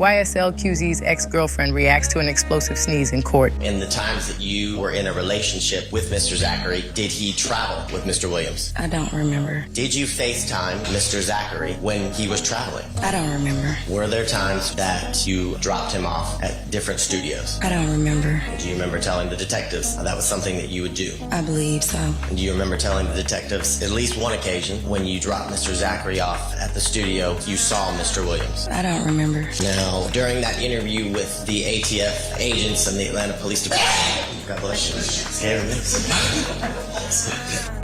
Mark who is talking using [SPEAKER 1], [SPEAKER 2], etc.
[SPEAKER 1] YSL QZ's ex-girlfriend reacts to an explosive sneeze in court.
[SPEAKER 2] In the times that you were in a relationship with Mr. Zachary, did he travel with Mr. Williams?
[SPEAKER 3] I don't remember.
[SPEAKER 2] Did you FaceTime Mr. Zachary when he was traveling?
[SPEAKER 3] I don't remember.
[SPEAKER 2] Were there times that you dropped him off at different studios?
[SPEAKER 3] I don't remember.
[SPEAKER 2] Do you remember telling the detectives that was something that you would do?
[SPEAKER 3] I believe so.
[SPEAKER 2] And do you remember telling the detectives at least one occasion when you dropped Mr. Zachary off at the studio, you saw Mr. Williams?
[SPEAKER 3] I don't remember.
[SPEAKER 2] Now, during that interview with the ATF agents and the Atlanta Police Department, God bless you. Scared of me?